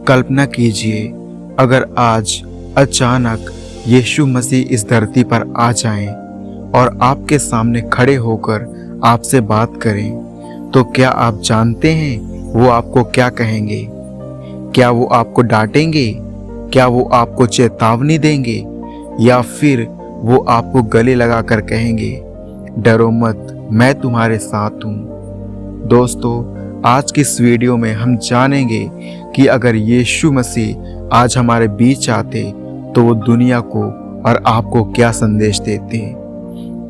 कल्पना कीजिए, अगर आज अचानक यीशु मसीह इस धरती पर आ जाएं और आपके सामने खड़े होकर आपसे बात करें, तो क्या आप जानते हैं वो आपको क्या कहेंगे? क्या वो आपको डांटेंगे? क्या वो आपको चेतावनी देंगे? या फिर वो आपको गले लगाकर कहेंगे, डरो मत, मैं तुम्हारे साथ हूँ। दोस्तों, आज की इस वीडियो में हम जानेंगे कि अगर यीशु मसीह आज हमारे बीच आते तो वो दुनिया को और आपको क्या संदेश देते।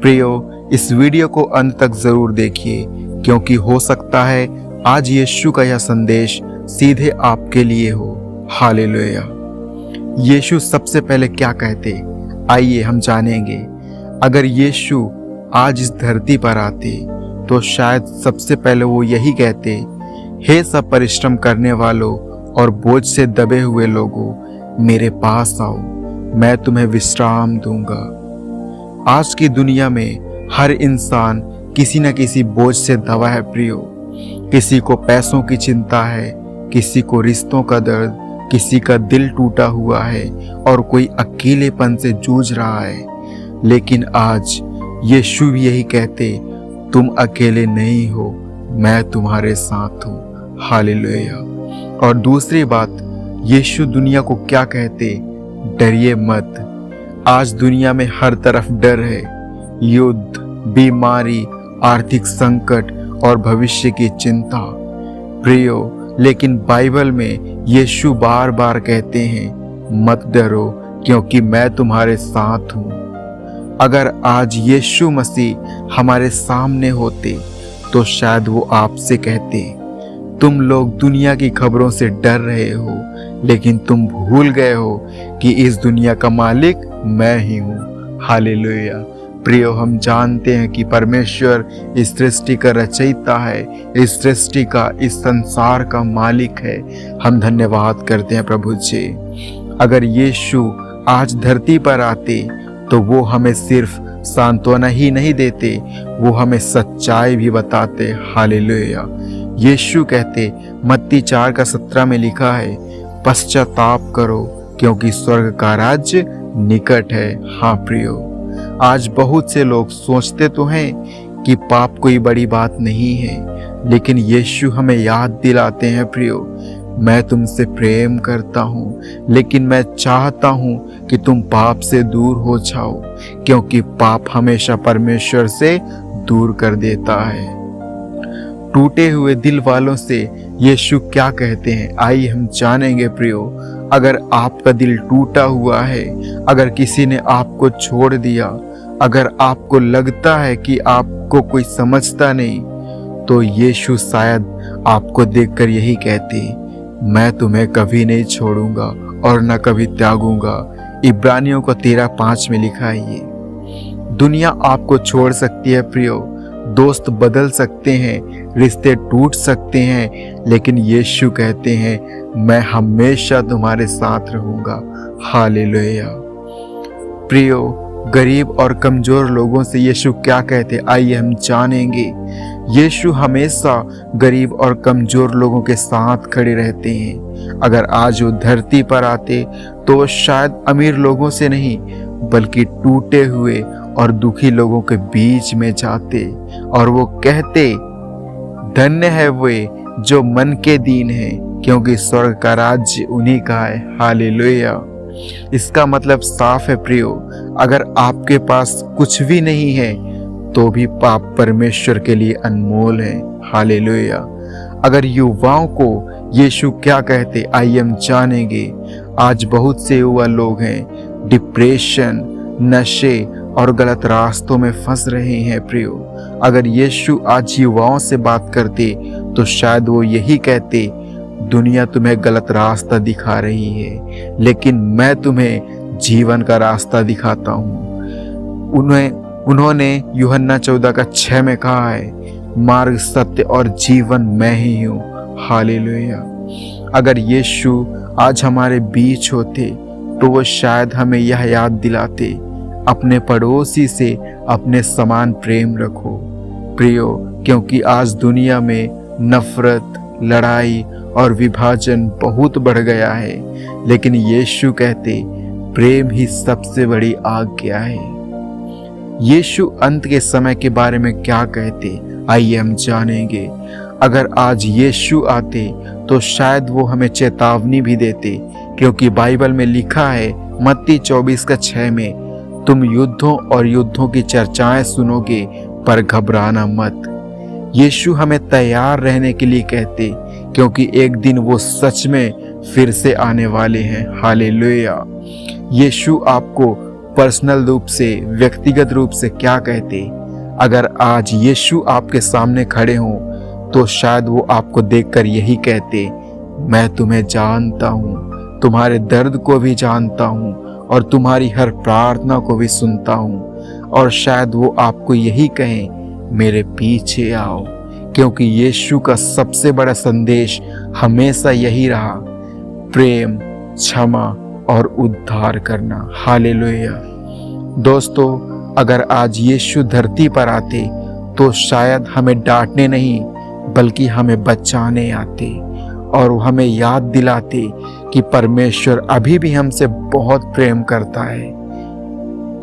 प्रियो, इस वीडियो को अंत तक जरूर देखिए, क्योंकि हो सकता है आज यीशु का यह संदेश सीधे आपके लिए हो। हालेलुया। यीशु सबसे पहले क्या कहते, आइए हम जानेंगे। अगर यीशु आज इस धरती पर आते तो शायद सबसे पहले वो यही कहते, हे सब परिश्रम करने वालों और बोझ से दबे हुए लोगों, मेरे पास आओ, मैं तुम्हें विश्राम दूंगा। आज की दुनिया में हर इंसान किसी न किसी बोझ से दबा है प्रियो। किसी को पैसों की चिंता है, किसी को रिश्तों का दर्द, किसी का दिल टूटा हुआ है और कोई अकेलेपन से जूझ रहा है। लेकिन आज यीशु भी यही कहते, तुम अकेले नहीं हो, मैं तुम्हारे साथ हूँ। हालेलुया। और दूसरी बात, यीशु दुनिया को क्या कहते, डरिए मत। आज दुनिया में हर तरफ डर है, युद्ध, बीमारी, आर्थिक संकट और भविष्य की चिंता। प्रियो, लेकिन बाइबल में यीशु बार बार कहते हैं, मत डरो क्योंकि मैं तुम्हारे साथ हूँ। अगर आज यीशु मसीह हमारे सामने होते तो शायद वो आपसे कहते, तुम लोग दुनिया की खबरों से डर रहे हो, लेकिन तुम भूल गए हो कि इस दुनिया का मालिक मैं ही हूँ। हालेलुया। प्रियो, हम जानते हैं कि परमेश्वर इस सृष्टि का रचयिता है, इस सृष्टि का, इस संसार का मालिक है। हम धन्यवाद करते हैं प्रभु जी। अगर यीशु आज धरती पर आते तो वो हमें सिर्फ सांत्वना ही नहीं देते, वो हमें सच्चाई भी बताते। हालेलुया। यीशु कहते, मत्ती 4:17 में लिखा है, पश्चाताप करो क्योंकि स्वर्ग का राज्य निकट है। हाँ प्रियो, आज बहुत से लोग सोचते तो हैं कि पाप कोई बड़ी बात नहीं है, लेकिन यीशु हमें याद दिलाते हैं, प्रियो, मैं तुमसे प्रेम करता हूँ, लेकिन मैं चाहता हूँ कि तुम पाप से दूर हो जाओ, क्योंकि पाप हमेशा परमेश्वर से दूर कर देता है। टूटे हुए दिल वालों से यीशु क्या कहते हैं, आइए हम जानेंगे प्रियो। अगर आपका दिल टूटा हुआ है, अगर किसी ने आपको छोड़ दिया, अगर आपको लगता है कि आपको कोई समझता नहीं, तो यीशु शायद आपको देखकर यही कहते, मैं तुम्हें कभी नहीं छोड़ूंगा और न कभी त्यागूंगा। इब्रानियों को 13:5 में लिखा है ये। दुनिया आपको छोड़ सकती है प्रियो, दोस्त बदल सकते हैं, रिश्ते टूट सकते हैं, लेकिन यीशु कहते हैं, मैं हमेशा तुम्हारे साथ रहूंगा। हालेलुया। प्रियो, गरीब और कमजोर लोगों से यीशु क्या कहते, आइए हम जानेंगे। यीशु हमेशा गरीब और कमजोर लोगों के साथ खड़े रहते हैं। अगर आज वो धरती पर आते तो वो शायद अमीर लोगों से नहीं, बल्कि टूटे हुए और दुखी लोगों के बीच में जाते और वो कहते, धन्य है वे जो मन के दीन है, क्योंकि स्वर्ग का राज्य उन्हीं का है। हालेलुया। इसका मतलब साफ है प्रियो, अगर आपके पास कुछ भी नहीं है तो भी पाप परमेश्वर के लिए अनमोल है। हालेलुया। अगर युवाओं को यीशु क्या कहते, आइए हम जानेंगे। आज बहुत से युवा लोग हैं डिप्रेशन, नशे और गलत रास्तों में फंस रहे हैं प्रियो। अगर यीशु आज युवाओं से बात करते तो शायद वो यही कहते, दुनिया तुम्हें गलत रास्ता दिखा रही है, लेकिन मैं तुम्हें जीवन का रास्ता दिखाता हूँ। उन्होंने यूहन्ना 14:6 में कहा है, मार्ग, सत्य और जीवन मैं ही हूँ। हालेलुया। अगर यीशु आज हमारे बीच होते तो वो शायद हमें यह याद दिलाते, अपने पड़ोसी से अपने समान प्रेम रखो प्रियो, क्योंकि आज दुनिया में नफरत, लड़ाई और विभाजन बहुत बढ़ गया है, लेकिन यीशु कहते प्रेम ही सबसे बड़ी आज्ञा है। यीशु अंत के समय के बारे में क्या कहते, आइए हम जानेंगे। अगर आज यीशु आते तो शायद वो हमें चेतावनी भी देते, क्योंकि बाइबल में लिखा है मत्ती 24:6 में, तुम युद्धों और युद्धों की चर्चाएं सुनोगे पर घबराना मत। यीशु हमें तैयार रहने के लिए कहते, क्योंकि एक दिन वो सच में फिर से आने वाले हैं। हालेलुया। यीशु आपको पर्सनल रूप से, व्यक्तिगत रूप से क्या कहते? अगर आज यीशु आपके सामने खड़े हों तो शायद वो आपको देखकर यही कहते, मैं तुम्हें जानता हूँ, तुम्हारे दर्द को भी जानता हूँ और तुम्हारी हर प्रार्थना को भी सुनता हूँ। और शायद वो आपको यही कहें, मेरे पीछे आओ, क्योंकि यीशु का सबसे बड़ा संदेश हमेशा यही रहा, प्रेम, क्षमा और उद्धार करना। हालेलुया। दोस्तों, अगर आज यीशु धरती पर आते तो शायद हमें डांटने नहीं बल्कि हमें बचाने आते और हमें याद दिलाते कि परमेश्वर अभी भी हमसे बहुत प्रेम करता है।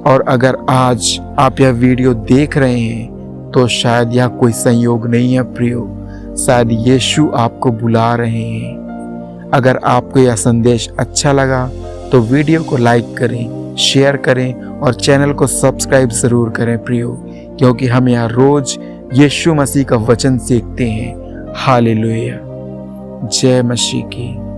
और अगर आज आप यह वीडियो देख रहे हैं तो शायद यह कोई संयोग नहीं है प्रियो, शायद यीशु आपको बुला रहे हैं। अगर आपको यह संदेश अच्छा लगा तो वीडियो को लाइक करें, शेयर करें और चैनल को सब्सक्राइब ज़रूर करें प्रियो, क्योंकि हम यहाँ रोज यीशु मसीह का वचन सीखते हैं। हालेलुया। जय मसीह की।